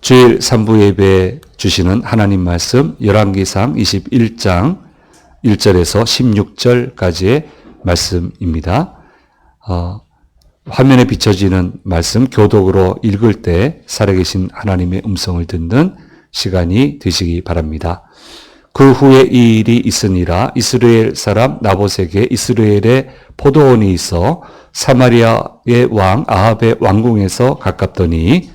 주일 3부 예배 주시는 하나님 말씀 열왕기상 21장 1절에서 16절까지의 말씀입니다. 화면에 비춰지는 말씀 교독으로 읽을 때 살아계신 하나님의 음성을 듣는 시간이 되시기 바랍니다. 그 후에 이 일이 있으니라. 이스라엘 사람 나봇에게 이스라엘의 포도원이 있어 사마리아의 왕 아합의 왕궁에서 가깝더니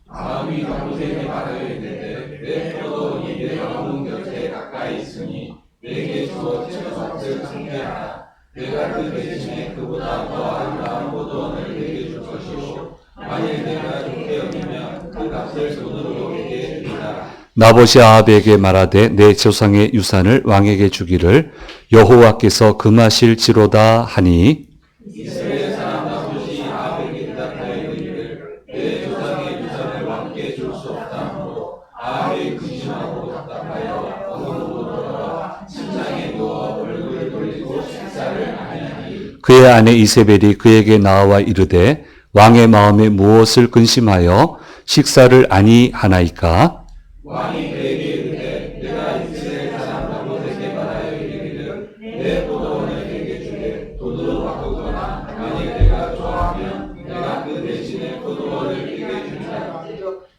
아합이 나봇에게 말하였는데 내 포도원이 내 왕궁 곁에 가까이 있으니 내게 주어 채소밭을 상대하라. 내가 그 대신에 그보다 더 아름다운 포도원을 내게 줄 것이요 만일 내가 좋게 여기면 그 값을 돈으로 내게 주리라. 나봇이 아합에게 말하되 내 조상의 유산을 왕에게 주기를 여호와께서 금하실지로다 하니 이스라엘 사람 나봇이 아합에게 대답하여 이르기를 내 조상의 유산을 왕께 줄 수 없다므로 아합이 근심하고 답답하여 어둠으로 돌아와 침상에 누워 얼굴을 돌리고 식사를 아니하니 그의 아내 이세벨이 그에게 나와 이르되 왕의 마음에 무엇을 근심하여 식사를 아니하나이까? 왕이 그에게 이르되 내가 이스라엘 사람 나봇에게 말하여 이르기를 내 포도원을 내게 주되 돈으로 바꾸거나 만일 내가 좋아하면 내가 그 대신에 포도원을 내게 주리라.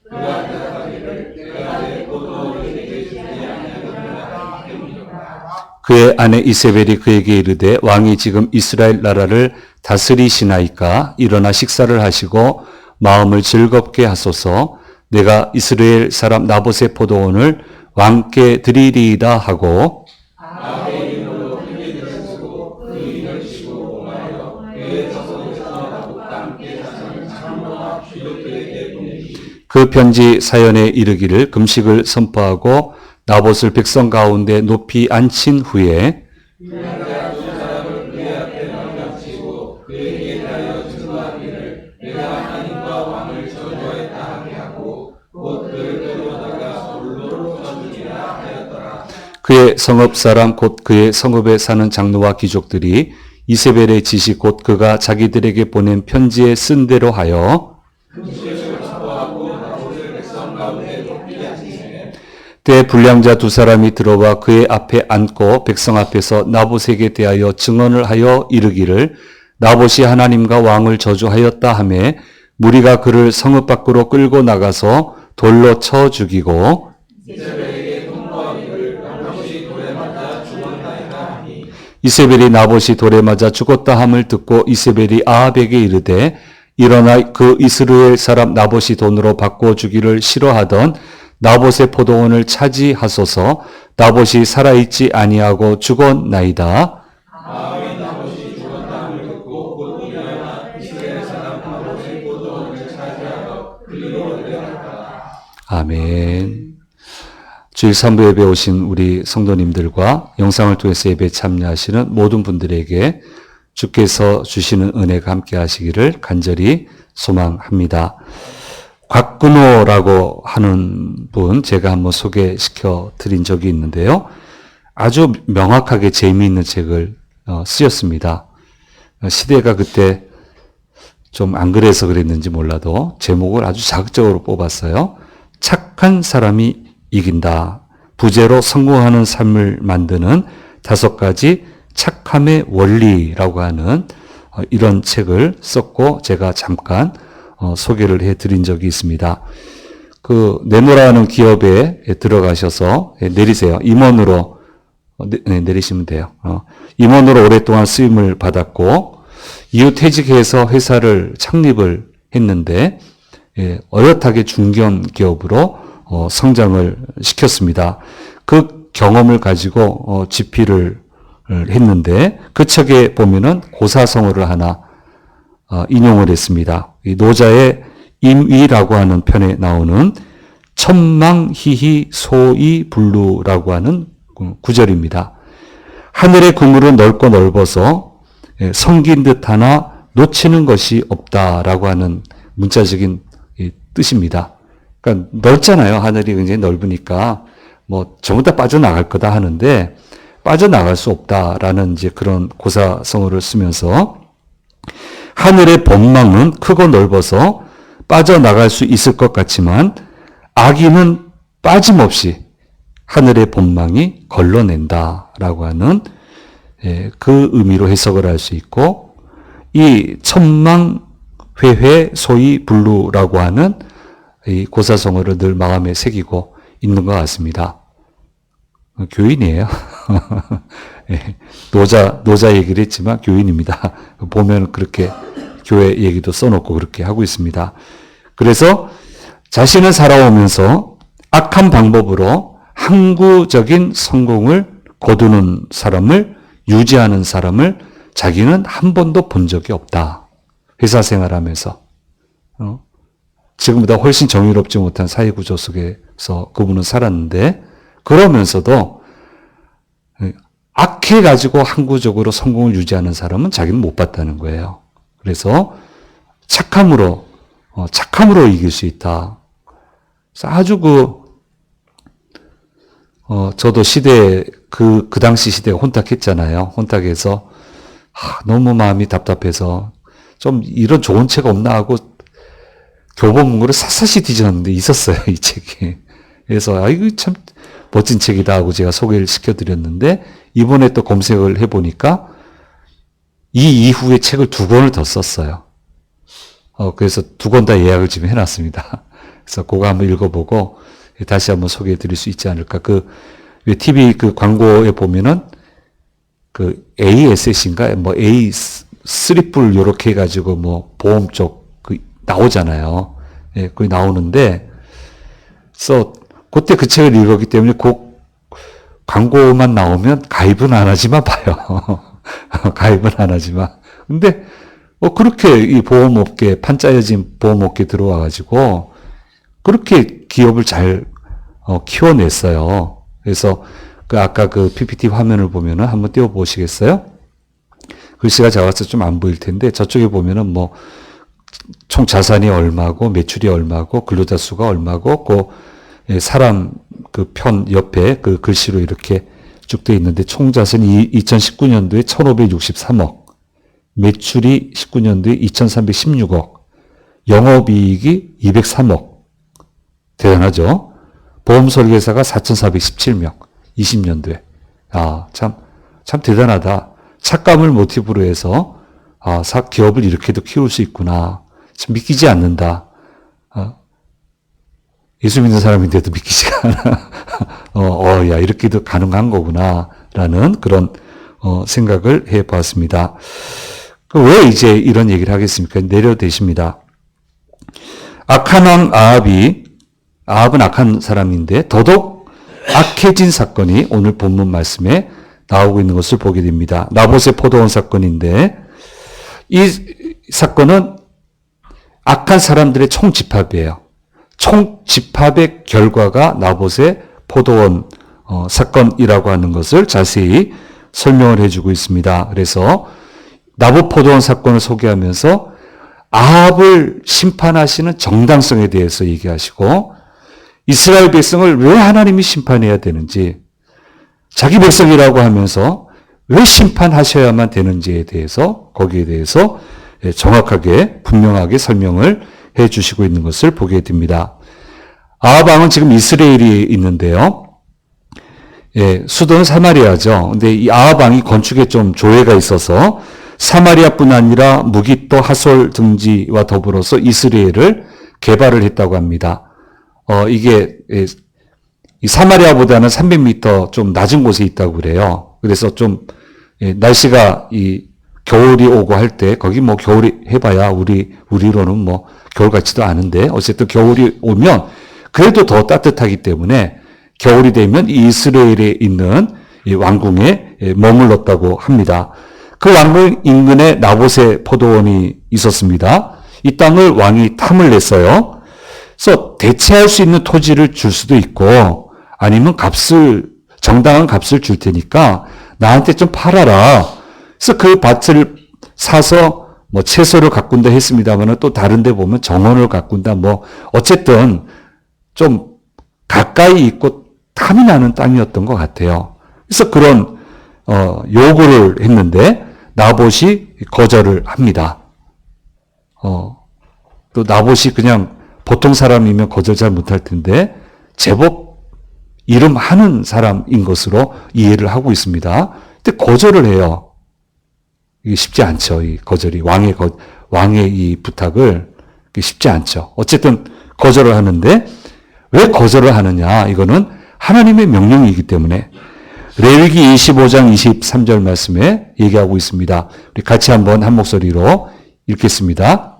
그가 대답하기를 내가 내 포도원을 내게 주지 아니하겠느냐 하니라. 그의 아내 이세벨이 그에게 이르되 왕이 지금 이스라엘 나라를 다스리시나이까? 일어나 식사를 하시고 마음을 즐겁게 하소서. 내가 이스라엘 사람 나봇의 포도원을 왕께 드리리이다 하고 아합의 이름으로 크게 들으시고 그 일을 치고 공하여 그의 자손에서 나봇과 함께 사는 장로와 귀족들에게 보내니 그 편지 사연에 이르기를 금식을 선포하고 나봇을 백성 가운데 높이 앉힌 후에 내가 두 사람을 그의 앞에 넘겨치고 그에게 대하여 증거하기를 내가 하나님과 왕을 저주하였다 하게 하고 곧 그를 데려다가 돌로 쳐주리라 하였더라. 그의 성읍 사람 곧 그의 성읍에 사는 장로와 귀족들이 이세벨의 지시 곧 그가 자기들에게 보낸 편지에 쓴 대로 하여 금식을 선포하고 나봇을 백성 가운데 높이 앉히매 때 불량자 두 사람이 들어와 그의 앞에 앉고 백성 앞에서 나봇에게 대하여 증언을 하여 이르기를 나봇이 하나님과 왕을 저주하였다 하며 무리가 그를 성읍 밖으로 끌고 나가서 돌로 쳐 죽이고 이스라엘에게 통보하기를 나봇이 돌에 맞아 죽었나이다 하니 이세벨이 나봇이 돌에 맞아 죽었다 함을 듣고 이세벨이 아합에게 이르되 일어나 그 이스라엘 사람 나봇이 돈으로 바꿔주기를 싫어하던 나봇의 포도원을 차지하소서. 나봇이 살아있지 아니하고 죽었나이다. 아합이 나봇이 죽었다함을 듣고 곧 일어나 이스라엘 사람 나봇의 포도원을 차지하여 그리로 내려갔다. 아멘. 주일 3부 예배 오신 우리 성도님들과 영상을 통해서 예배 참여하시는 모든 분들에게 주께서 주시는 은혜가 함께 하시기를 간절히 소망합니다. 곽근호라고 하는 분 제가 한번 소개시켜 드린 적이 있는데요. 아주 명확하게 재미있는 책을 쓰셨습니다. 시대가 그때 좀 안 그래서 그랬는지 몰라도 제목을 아주 자극적으로 뽑았어요. 착한 사람이 이긴다. 부재로 성공하는 삶을 만드는 5가지 착함의 원리라고 하는 이런 책을 썼고 제가 잠깐 소개를 해드린 적이 있습니다. 그 네모라는 기업에 들어가셔서 내리세요. 임원으로 내리시면 돼요. 임원으로 오랫동안 쓰임을 받았고 이후 퇴직해서 회사를 창립을 했는데 어엿하게 중견 기업으로 성장을 시켰습니다. 그 경험을 가지고 집필을 했는데 그 책에 보면은 고사성어를 하나 인용을 했습니다. 이 노자의 임위라고 하는 편에 나오는 천망희희 소이불루라고 하는 구절입니다. 하늘의 그물은 넓고 넓어서 성긴 듯 하나 놓치는 것이 없다라고 하는 문자적인 뜻입니다. 그러니까 넓잖아요. 하늘이 굉장히 넓으니까 뭐 전부 다 빠져나갈 거다 하는데 빠져나갈 수 없다라는 이제 그런 고사성어를 쓰면서 하늘의 법망은 크고 넓어서 빠져나갈 수 있을 것 같지만 악인은 빠짐없이 하늘의 본망이 걸러낸다라고 하는 그 의미로 해석을 할 수 있고, 이 천망회회 소위 불루라고 하는 이 고사성어를 늘 마음에 새기고 있는 것 같습니다. 교인이에요. 노자 얘기를 했지만 교인입니다. 보면 그렇게 교회 얘기도 써놓고 그렇게 하고 있습니다. 그래서 자신은 살아오면서 악한 방법으로 항구적인 성공을 거두는 사람을, 유지하는 사람을 자기는 한 번도 본 적이 없다. 회사 생활하면서. 지금보다 훨씬 정의롭지 못한 사회구조 속에서 그분은 살았는데, 그러면서도 악해가지고 항구적으로 성공을 유지하는 사람은 자기는 못 봤다는 거예요. 그래서 착함으로 이길 수 있다. 아주 저도 그 당시 시대가 혼탁했잖아요. 혼탁해서, 너무 마음이 답답해서, 좀 이런 좋은 책 없나 하고 교보문고를 샅샅이 뒤졌는데 있었어요, 이 책이. 그래서, 이거 참 멋진 책이다 하고 제가 소개를 시켜드렸는데, 이번에 또 검색을 해보니까, 이 이후에 책을 2권을 더 썼어요. 그래서 2권 다 예약을 지금 해놨습니다. 그래서 그거 한번 읽어보고, 다시 한번 소개해 드릴 수 있지 않을까. 왜 TV 광고에 보면은, ASS인가? A3불 요렇게 해가지고 보험 쪽 나오잖아요. 예, 거기 나오는데, 그래서 그때 그 책을 읽었기 때문에 광고만 나오면 가입은 안 하지만 봐요. 가입은 안 하지만. 근데, 그렇게 이 보험업계, 판짜여진 보험업계 들어와가지고, 그렇게 기업을 잘, 키워냈어요. 그래서, 아까 PPT 화면을 보면은 한번 띄워보시겠어요? 글씨가 작아서 좀 안 보일 텐데, 저쪽에 보면은 총 자산이 얼마고, 매출이 얼마고, 근로자 수가 얼마고, 사람 편 옆에 글씨로 이렇게 쭉 돼 있는데, 총 자산이 2019년도에 1,563억, 매출이 19년도에 2,316억, 영업이익이 203억. 대단하죠? 보험 설계사가 4,417명, 20년도에. 참 대단하다. 착감을 모티브로 해서, 기업을 이렇게도 키울 수 있구나. 참 믿기지 않는다. 예수 믿는 사람인데도 믿기지가 않아. 야, 이렇게도 가능한 거구나. 라는 그런, 생각을 해 보았습니다. 왜 이제 이런 얘기를 하겠습니까? 내려되십니다. 악한 왕 아합은 악한 사람인데 더더욱 악해진 사건이 오늘 본문 말씀에 나오고 있는 것을 보게 됩니다. 나봇의 포도원 사건인데, 이 사건은 악한 사람들의 총집합이에요. 총집합의 결과가 나봇의 포도원 사건이라고 하는 것을 자세히 설명을 해주고 있습니다. 그래서 나봇 포도원 사건을 소개하면서 아합을 심판하시는 정당성에 대해서 얘기하시고, 이스라엘 백성을 왜 하나님이 심판해야 되는지, 자기 백성이라고 하면서 왜 심판하셔야만 되는지에 대해서, 거기에 대해서 정확하게 분명하게 설명을 해 주시고 있는 것을 보게 됩니다. 아합 왕은 지금 이스라엘이 있는데요. 수도는 사마리아죠. 근데 이 아합 왕이 건축에 좀 조예가 있어서 사마리아뿐 아니라 무깃도, 하솔 등지와 더불어서 이스라엘을 개발을 했다고 합니다. 이게 사마리아보다는 300m 좀 낮은 곳에 있다고 그래요. 그래서 좀 날씨가 겨울이 오고 할 때, 거기 겨울이 해봐야 우리로는 겨울 같지도 않은데, 어쨌든 겨울이 오면 그래도 더 따뜻하기 때문에 겨울이 되면 이스라엘에 있는 이 왕궁에 머물렀다고 합니다. 그 왕궁 인근에 나봇의 포도원이 있었습니다. 이 땅을 왕이 탐을 냈어요. 그래서 대체할 수 있는 토지를 줄 수도 있고, 아니면 정당한 값을 줄 테니까 나한테 좀 팔아라. 그래서 그 밭을 사서 채소를 가꾼다 했습니다만, 또 다른 데 보면 정원을 가꾼다, 어쨌든 좀 가까이 있고 탐이 나는 땅이었던 것 같아요. 그래서 그런 요구를 했는데 나봇이 거절을 합니다. 또 나봇이 그냥 보통 사람이면 거절 잘 못할 텐데 제법 이름 하는 사람인 것으로 이해를 하고 있습니다. 근데 거절을 해요. 이게 쉽지 않죠. 이 거절이 왕의 이 부탁을 쉽지 않죠. 어쨌든 거절을 하는데 왜 거절을 하느냐? 이거는 하나님의 명령이기 때문에 레위기 25장 23절 말씀에 얘기하고 있습니다. 우리 같이 한번 한 목소리로 읽겠습니다.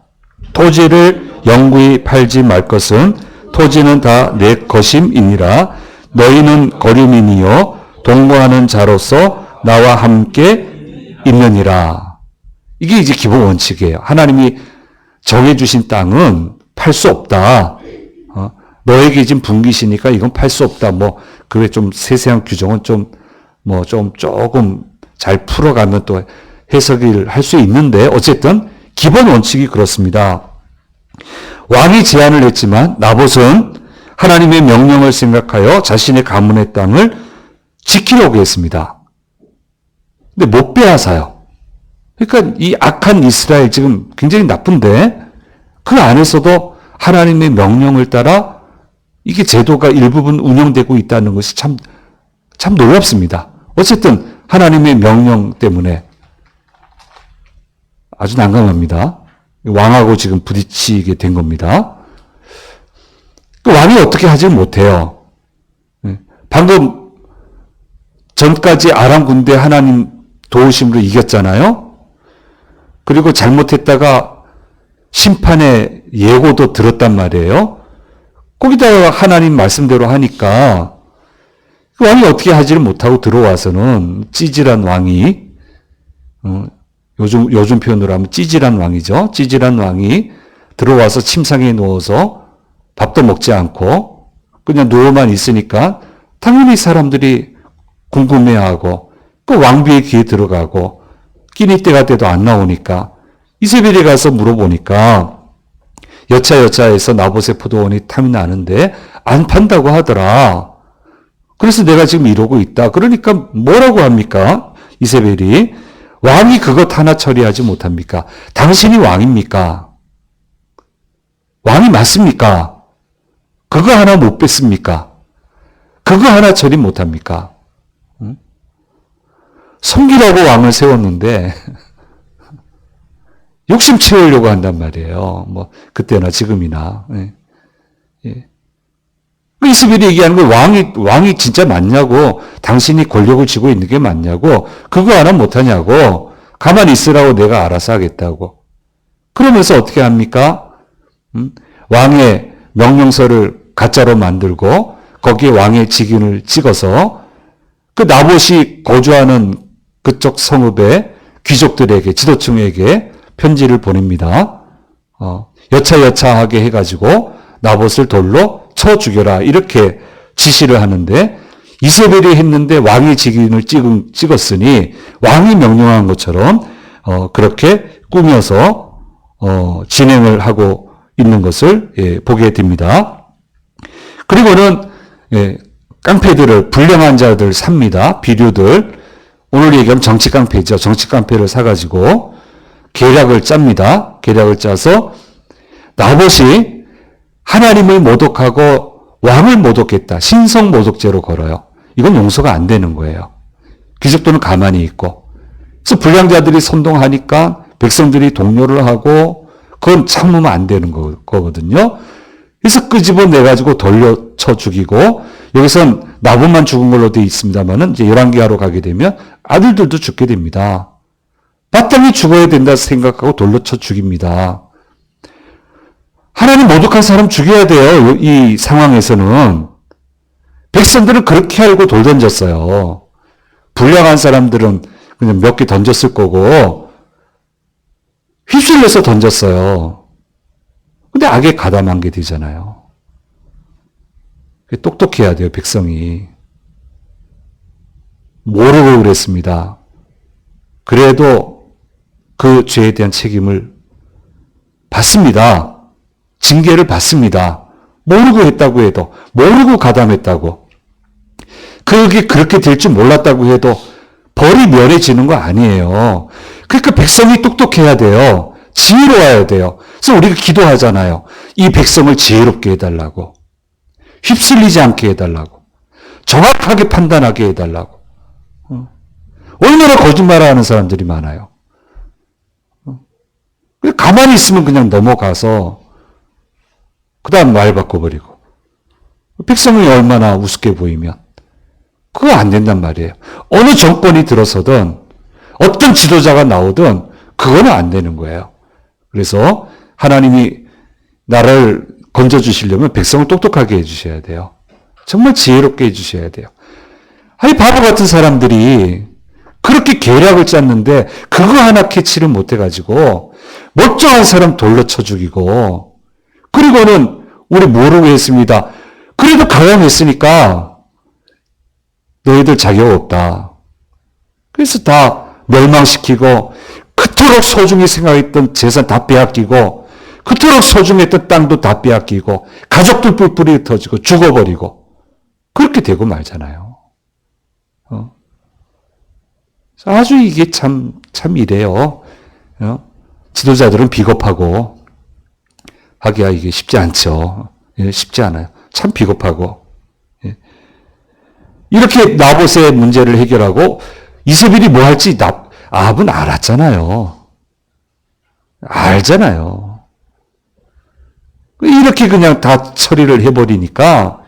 토지를 영구히 팔지 말 것은 토지는 다 내 것임이니라. 너희는 거류민이요 동거하는 자로서 나와 함께 있느니라. 이게 이제 기본 원칙이에요. 하나님이 정해주신 땅은 팔 수 없다. 너에게 지금 분기시니까 이건 팔 수 없다. 뭐, 그 외 좀 세세한 규정은 조금 잘 풀어가면 또 해석을 할 수 있는데, 어쨌든, 기본 원칙이 그렇습니다. 왕이 제안을 했지만, 나봇은 하나님의 명령을 생각하여 자신의 가문의 땅을 지키려고 했습니다. 근데 못 빼앗아요. 그러니까 이 악한 이스라엘 지금 굉장히 나쁜데, 그 안에서도 하나님의 명령을 따라 이게 제도가 일부분 운영되고 있다는 것이 참 놀랍습니다. 어쨌든 하나님의 명령 때문에 아주 난감합니다. 왕하고 지금 부딪히게 된 겁니다. 그 왕이 어떻게 하지 못해요. 방금 전까지 아람 군대 하나님 도우심으로 이겼잖아요. 그리고 잘못했다가 심판의 예고도 들었단 말이에요. 거기다가 하나님 말씀대로 하니까 그 왕이 어떻게 하지를 못하고 들어와서는 찌질한 왕이 요즘 표현으로 하면 찌질한 왕이죠. 찌질한 왕이 들어와서 침상에 누워서 밥도 먹지 않고 그냥 누워만 있으니까 당연히 사람들이 궁금해하고 그 왕비의 귀에 들어가고 끼니 때가 돼도 안 나오니까 이세벨이 가서 물어보니까 여차여차해서 나봇의 포도원이 탐이 나는데 안 판다고 하더라. 그래서 내가 지금 이러고 있다. 그러니까 뭐라고 합니까? 이세벨이 왕이 그것 하나 처리하지 못합니까? 당신이 왕입니까? 왕이 맞습니까? 그거 하나 못 뺐습니까? 그거 하나 처리 못합니까? 섬기라고 왕을 세웠는데 욕심 채우려고 한단 말이에요. 뭐 그때나 지금이나. 예. 이스벨이 얘기하는 거 왕이 진짜 맞냐고, 당신이 권력을 쥐고 있는 게 맞냐고, 그거 하나 못하냐고, 가만히 있으라고 내가 알아서 하겠다고. 그러면서 어떻게 합니까? 왕의 명령서를 가짜로 만들고 거기에 왕의 직인을 찍어서 그 나봇이 거주하는 그쪽 성읍의 귀족들에게, 지도층에게 편지를 보냅니다. 여차여차하게 해가지고 나봇을 돌로 쳐 죽여라, 이렇게 지시를 하는데 이세벨이 했는데 왕의 직인을 찍었으니 왕이 명령한 것처럼 그렇게 꾸며서 진행을 하고 있는 것을 보게 됩니다. 그리고는 깡패들을, 불량한 자들 삽니다. 비류들, 오늘 얘기하면 정치 깡패죠. 정치 깡패를 사가지고 계략을 짭니다. 계략을 짜서 나봇이 하나님을 모독하고 왕을 모독했다, 신성 모독죄로 걸어요. 이건 용서가 안 되는 거예요. 귀족들은 가만히 있고. 그래서 불량자들이 선동하니까 백성들이 동요를 하고 그건 참으면 안 되는 거거든요. 그래서 끄집어내가지고 돌려쳐 죽이고, 여기선 나봇만 죽은 걸로 되어 있습니다만은 이제 열왕기하러 가게 되면 아들들도 죽게 됩니다. 마땅히 죽어야 된다 생각하고 돌려쳐 죽입니다. 하나님 모독한 사람 죽여야 돼요. 이 상황에서는. 백성들은 그렇게 알고 돌 던졌어요. 불량한 사람들은 그냥 몇 개 던졌을 거고 휩쓸려서 던졌어요. 근데 악에 가담한 게 되잖아요. 똑똑해야 돼요, 백성이. 모르고 그랬습니다. 그래도 그 죄에 대한 책임을 받습니다. 징계를 받습니다. 모르고 했다고 해도, 모르고 가담했다고. 그게 그렇게 될 줄 몰랐다고 해도 벌이 면해지는 거 아니에요. 그러니까 백성이 똑똑해야 돼요. 지혜로워야 돼요. 그래서 우리가 기도하잖아요. 이 백성을 지혜롭게 해달라고. 휩쓸리지 않게 해달라고. 정확하게 판단하게 해달라고. 얼마나 거짓말하는 사람들이 많아요. 가만히 있으면 그냥 넘어가서 그 다음 말 바꿔버리고. 백성이 얼마나 우습게 보이면 그거 안 된단 말이에요. 어느 정권이 들어서든 어떤 지도자가 나오든 그거는 안 되는 거예요. 그래서 하나님이 나라를 건져주시려면 백성을 똑똑하게 해주셔야 돼요. 정말 지혜롭게 해주셔야 돼요. 아니 바보 같은 사람들이 그렇게 계략을 짰는데 그거 하나 캐치를 못해가지고 멀쩡한 사람 돌려 쳐 죽이고 그리고는 우리 모르고 했습니다. 그래도 강함했으니까 너희들 자격 없다. 그래서 다 멸망시키고 그토록 소중히 생각했던 재산 다 빼앗기고 그토록 소중했던 땅도 다 빼앗기고 가족들 뿔뿔이 터지고 죽어버리고 그렇게 되고 말잖아요. 아주 이게 참 이래요. 지도자들은 비겁하고 하기야 이게 쉽지 않죠. 쉽지 않아요. 참 비겁하고. 이렇게 나봇의 문제를 해결하고 이세벨이 뭐 할지 아합은 알았잖아요. 알잖아요. 이렇게 그냥 다 처리를 해버리니까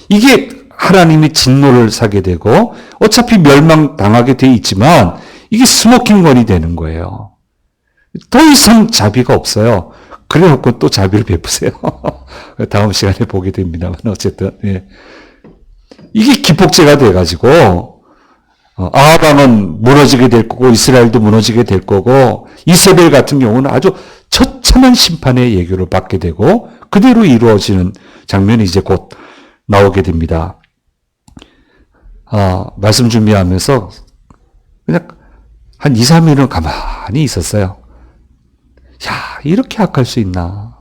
이게 하나님이 진노를 사게 되고 어차피 멸망당하게 돼 있지만 이게 스모킹건이 되는 거예요. 더 이상 자비가 없어요. 그래놓고 또 자비를 베푸세요. 다음 시간에 보게 됩니다만 어쨌든 예. 이게 기폭제가 돼가지고 아합 왕은 무너지게 될 거고 이스라엘도 무너지게 될 거고 이세벨 같은 경우는 아주 처참한 심판의 예교를 받게 되고 그대로 이루어지는 장면이 이제 곧 나오게 됩니다. 말씀 준비하면서 그냥 한 2, 3일은 가만히 있었어요. 야, 이렇게 악할 수 있나.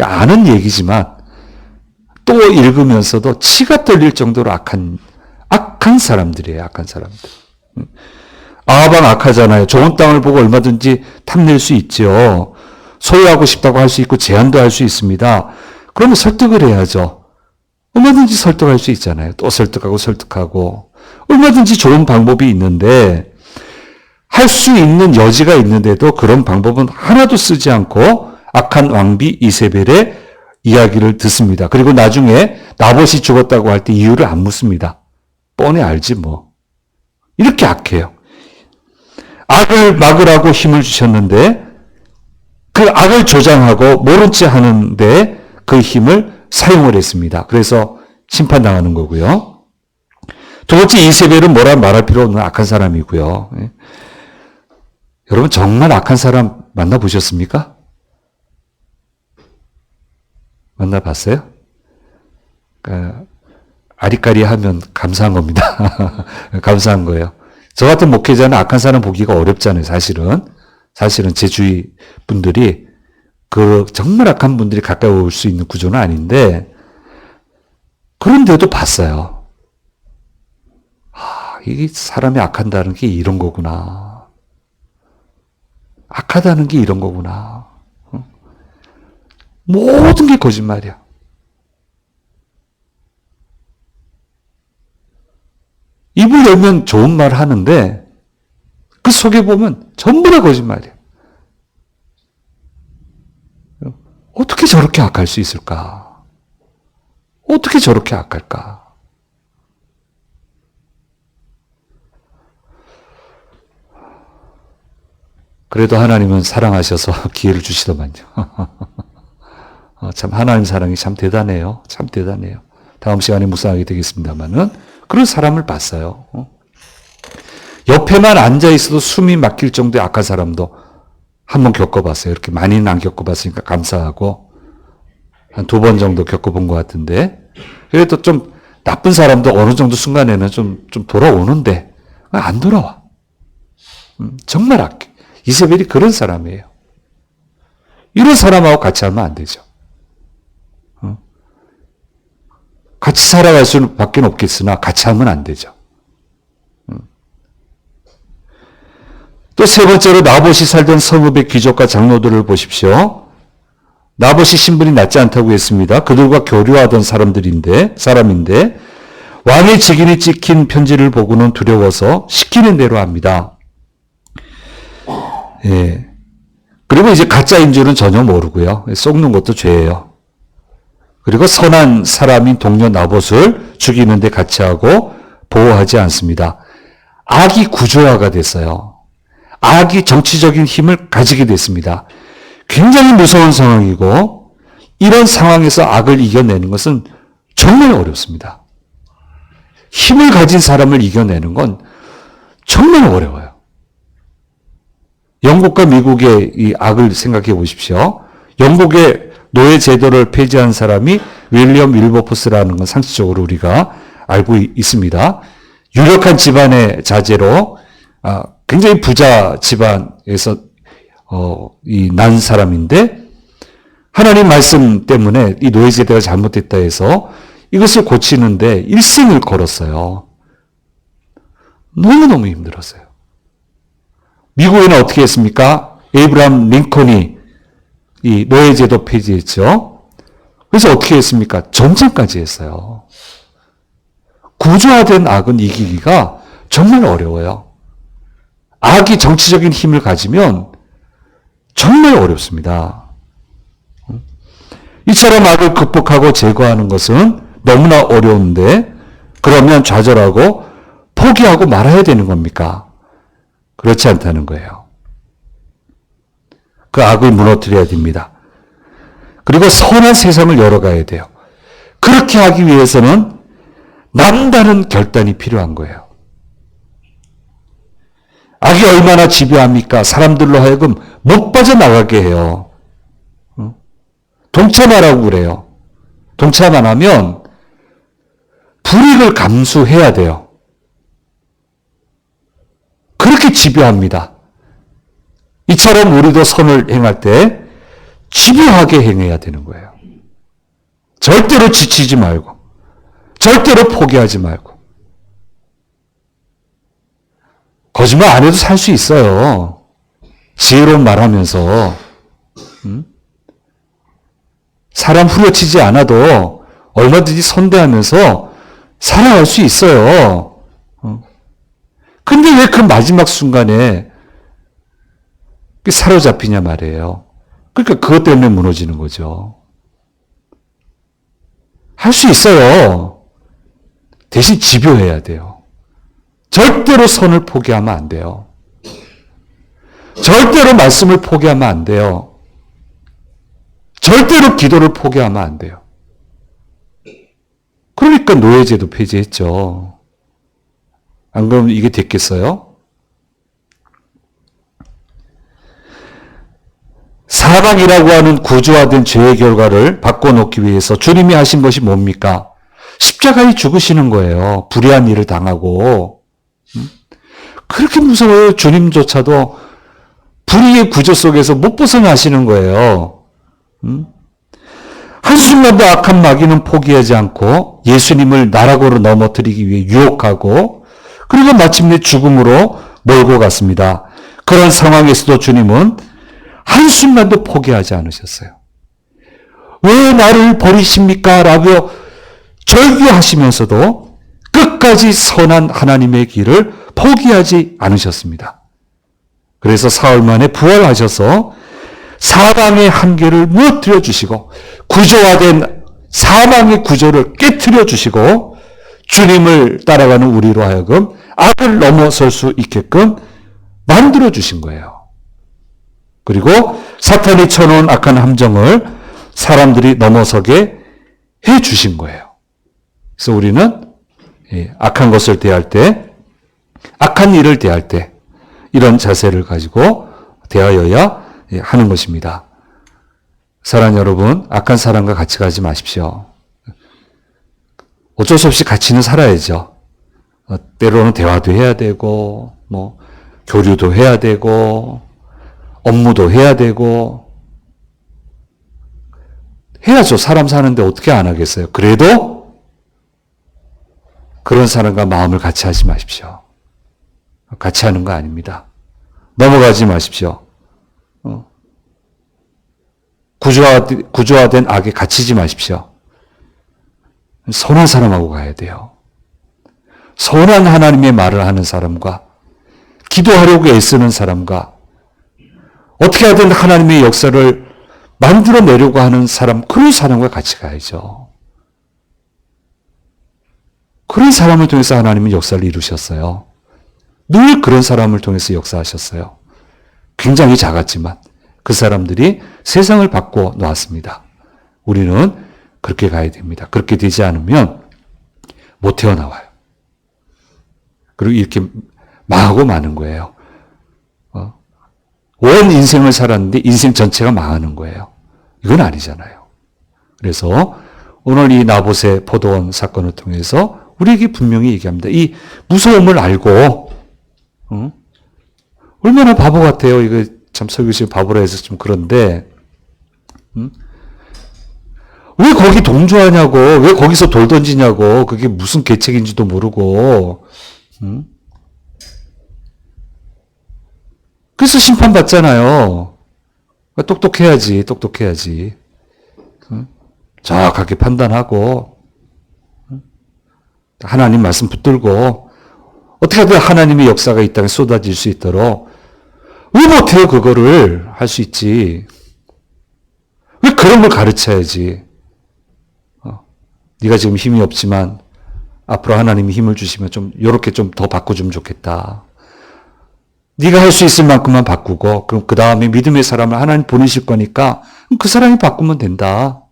아는 얘기지만 또 읽으면서도 치가 떨릴 정도로 악한 사람들이에요. 악한 사람들. 아합 왕 악하잖아요. 좋은 땅을 보고 얼마든지 탐낼 수 있죠. 소유하고 싶다고 할 수 있고 제한도 할 수 있습니다. 그러면 설득을 해야죠. 얼마든지 설득할 수 있잖아요. 또 설득하고 얼마든지 좋은 방법이 있는데 할 수 있는 여지가 있는데도 그런 방법은 하나도 쓰지 않고 악한 왕비 이세벨의 이야기를 듣습니다. 그리고 나중에 나봇이 죽었다고 할 때 이유를 안 묻습니다. 뻔히 알지 뭐. 이렇게 악해요. 악을 막으라고 힘을 주셨는데 그 악을 조장하고 모른 채 하는데 그 힘을 사용을 했습니다. 그래서 심판당하는 거고요. 두 번째 이세벨은 뭐라 말할 필요 없는 악한 사람이고요. 여러분 정말 악한 사람 만나보셨습니까? 만나봤어요? 그러니까 아리까리하면 감사한 겁니다. 감사한 거예요. 저 같은 목회자는 악한 사람 보기가 어렵잖아요. 사실은 제 주위 분들이 그 정말 악한 분들이 가까이 올 수 있는 구조는 아닌데 그런데도 봤어요. 이게 사람이 악한다는 게 이런 거구나. 악하다는 게 이런 거구나. 모든 게 거짓말이야. 입을 열면 좋은 말 하는데 그 속에 보면 전부 다 거짓말이야. 어떻게 저렇게 악할 수 있을까? 어떻게 저렇게 악할까? 그래도 하나님은 사랑하셔서 기회를 주시더만요. 참 하나님 사랑이 참 대단해요. 참 대단해요. 다음 시간에 묵상하게 되겠습니다만은 그런 사람을 봤어요. 옆에만 앉아 있어도 숨이 막힐 정도의 악한 사람도 한번 겪어봤어요. 이렇게 많이는 안 겪어봤으니까 감사하고 한 2번 정도 겪어본 것 같은데 그래도 좀 나쁜 사람도 어느 정도 순간에는 좀 돌아오는데 안 돌아와. 정말 악해. 이세벨이 그런 사람이에요. 이런 사람하고 같이 하면 안 되죠. 같이 살아갈 수밖에 없겠으나 같이 하면 안 되죠. 또 세 번째로 나봇이 살던 성읍의 귀족과 장로들을 보십시오. 나봇이 신분이 낮지 않다고 했습니다. 그들과 교류하던 사람인데 왕의 직인이 찍힌 편지를 보고는 두려워서 시키는 대로 합니다. 예. 그리고 이제 가짜인 줄은 전혀 모르고요. 속는 것도 죄예요. 그리고 선한 사람인 동료 나봇을 죽이는 데 같이 하고 보호하지 않습니다. 악이 구조화가 됐어요. 악이 정치적인 힘을 가지게 됐습니다. 굉장히 무서운 상황이고 이런 상황에서 악을 이겨내는 것은 정말 어렵습니다. 힘을 가진 사람을 이겨내는 건 정말 어려워요. 영국과 미국의 이 악을 생각해 보십시오. 영국의 노예 제도를 폐지한 사람이 윌리엄 윌버포스라는 건 상식적으로 우리가 알고 있습니다. 유력한 집안의 자제로 굉장히 부자 집안에서 난 사람인데 하나님 말씀 때문에 이 노예 제도가 잘못됐다 해서 이것을 고치는데 일생을 걸었어요. 너무너무 힘들었어요. 미국에는 어떻게 했습니까? 에이브라함 링컨이 이 노예제도 폐지했죠. 그래서 어떻게 했습니까? 전쟁까지 했어요. 구조화된 악은 이기기가 정말 어려워요. 악이 정치적인 힘을 가지면 정말 어렵습니다. 이처럼 악을 극복하고 제거하는 것은 너무나 어려운데 그러면 좌절하고 포기하고 말아야 되는 겁니까? 그렇지 않다는 거예요. 그 악을 무너뜨려야 됩니다. 그리고 선한 세상을 열어가야 돼요. 그렇게 하기 위해서는 남다른 결단이 필요한 거예요. 악이 얼마나 집요합니까? 사람들로 하여금 못 빠져나가게 해요. 동참하라고 그래요. 동참 안 하면 불이익을 감수해야 돼요. 그렇게 집요합니다. 이처럼 우리도 선을 행할 때 집요하게 행해야 되는 거예요. 절대로 지치지 말고, 절대로 포기하지 말고. 거짓말 안 해도 살 수 있어요. 지혜로운 말하면서. 사람 후려치지 않아도 얼마든지 선대하면서 살아갈 수 있어요. 근데 왜 그 마지막 순간에 사로잡히냐 말이에요. 그러니까 그것 때문에 무너지는 거죠. 할 수 있어요. 대신 집요해야 돼요. 절대로 선을 포기하면 안 돼요. 절대로 말씀을 포기하면 안 돼요. 절대로 기도를 포기하면 안 돼요. 그러니까 노예제도 폐지했죠. 안 그러면 이게 됐겠어요? 사망이라고 하는 구조화된 죄의 결과를 바꿔놓기 위해서 주님이 하신 것이 뭡니까? 십자가에 죽으시는 거예요. 불의한 일을 당하고. 그렇게 무서워요. 주님조차도 불의의 구조 속에서 못 벗어나시는 거예요. 한순간도 악한 마귀는 포기하지 않고 예수님을 나락으로 넘어뜨리기 위해 유혹하고 그리고 마침내 죽음으로 몰고 갔습니다. 그런 상황에서도 주님은 한순간도 포기하지 않으셨어요. 왜 나를 버리십니까? 라고 절규하시면서도 끝까지 선한 하나님의 길을 포기하지 않으셨습니다. 그래서 사흘 만에 부활하셔서 사망의 한계를 무너뜨려 주시고 구조화된 사망의 구조를 깨트려 주시고 주님을 따라가는 우리로 하여금 악을 넘어설 수 있게끔 만들어 주신 거예요. 그리고 사탄이 쳐놓은 악한 함정을 사람들이 넘어서게 해 주신 거예요. 그래서 우리는 악한 것을 대할 때, 악한 일을 대할 때 이런 자세를 가지고 대하여야 하는 것입니다. 사랑하는 여러분, 악한 사람과 같이 가지 마십시오. 어쩔 수 없이 같이는 살아야죠. 때로는 대화도 해야 되고, 교류도 해야 되고, 업무도 해야 되고, 해야죠. 사람 사는데 어떻게 안 하겠어요. 그래도 그런 사람과 마음을 같이 하지 마십시오. 같이 하는 거 아닙니다. 넘어가지 마십시오. 구조화된 악에 갇히지 마십시오. 선한 사람하고 가야 돼요. 선한 하나님의 말을 하는 사람과 기도하려고 애쓰는 사람과 어떻게 하든 하나님의 역사를 만들어내려고 하는 사람, 그런 사람과 같이 가야죠. 그런 사람을 통해서 하나님은 역사를 이루셨어요. 늘 그런 사람을 통해서 역사하셨어요. 굉장히 작았지만 그 사람들이 세상을 바꿔 놓았습니다. 우리는 그렇게 가야 됩니다. 그렇게 되지 않으면 못 태어나와요. 그리고 이렇게 망하고 마는 거예요. 온 인생을 살았는데 인생 전체가 망하는 거예요. 이건 아니잖아요. 그래서 오늘 이 나봇의 포도원 사건을 통해서 우리에게 분명히 얘기합니다. 이 무서움을 알고 얼마나 바보 같아요. 이거 참 설교실 바보라 해서 좀 그런데 왜 거기 동조하냐고, 왜 거기서 돌 던지냐고, 그게 무슨 계책인지도 모르고 그래서 심판받잖아요. 똑똑해야지. 정확하게 판단하고 하나님 말씀 붙들고 어떻게 하든 하나님의 역사가 이 땅에 쏟아질 수 있도록 왜 못해요? 그거를 할 수 있지. 왜 그런 걸 가르쳐야지. 네가 지금 힘이 없지만 앞으로 하나님이 힘을 주시면 좀 요렇게 좀 더 바꿔주면 좋겠다. 네가 할 수 있을 만큼만 바꾸고 그럼 그 다음에 믿음의 사람을 하나님 보내실 거니까 그 사람이 바꾸면 된다.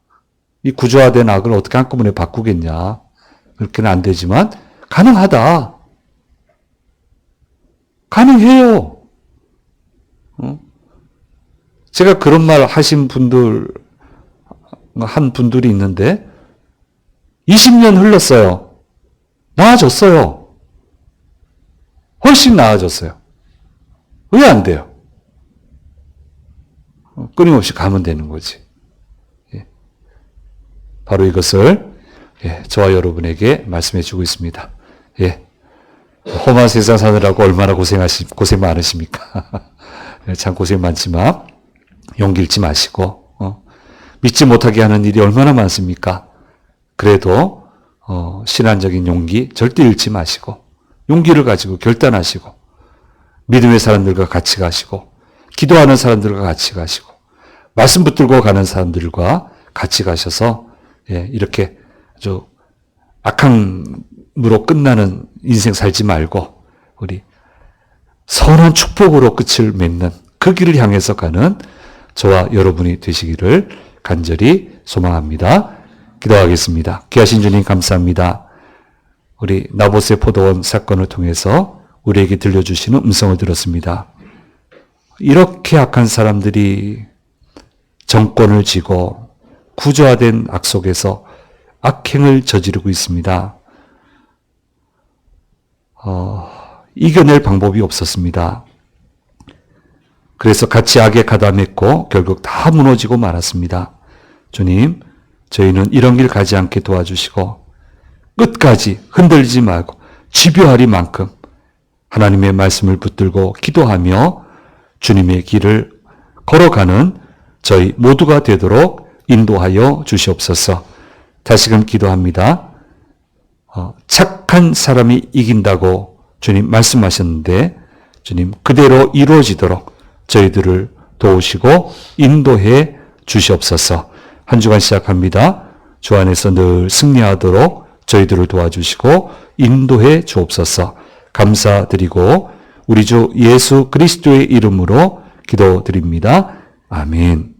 이 구조화된 악을 어떻게 한꺼번에 바꾸겠냐. 그렇게는 안 되지만 가능하다. 가능해요. 제가 그런 말 하신 한 분들이 있는데 20년 흘렀어요. 나아졌어요. 훨씬 나아졌어요. 왜 안 돼요? 끊임없이 가면 되는 거지. 바로 이것을 저와 여러분에게 말씀해 주고 있습니다. 험한 세상 사느라고 얼마나 고생 많으십니까? 참 고생 많지만 용기 잃지 마시고 믿지 못하게 하는 일이 얼마나 많습니까? 그래도 신앙적인 용기 절대 잃지 마시고 용기를 가지고 결단하시고 믿음의 사람들과 같이 가시고 기도하는 사람들과 같이 가시고 말씀 붙들고 가는 사람들과 같이 가셔서 이렇게 아주 악함으로 끝나는 인생 살지 말고 우리 선한 축복으로 끝을 맺는 그 길을 향해서 가는 저와 여러분이 되시기를 간절히 소망합니다. 기도하겠습니다. 귀하신 주님 감사합니다. 우리 나봇의 포도원 사건을 통해서 우리에게 들려주시는 음성을 들었습니다. 이렇게 악한 사람들이 정권을 쥐고 구조화된 악 속에서 악행을 저지르고 있습니다. 이겨낼 방법이 없었습니다. 그래서 같이 악에 가담했고 결국 다 무너지고 말았습니다. 주님, 저희는 이런 길 가지 않게 도와주시고 끝까지 흔들리지 말고 집요하리만큼 하나님의 말씀을 붙들고 기도하며 주님의 길을 걸어가는 저희 모두가 되도록 인도하여 주시옵소서. 다시금 기도합니다. 착한 사람이 이긴다고 주님 말씀하셨는데 주님 그대로 이루어지도록 저희들을 도우시고 인도해 주시옵소서. 한 주간 시작합니다. 주 안에서 늘 승리하도록 저희들을 도와주시고 인도해 주옵소서. 감사드리고 우리 주 예수 그리스도의 이름으로 기도드립니다. 아멘.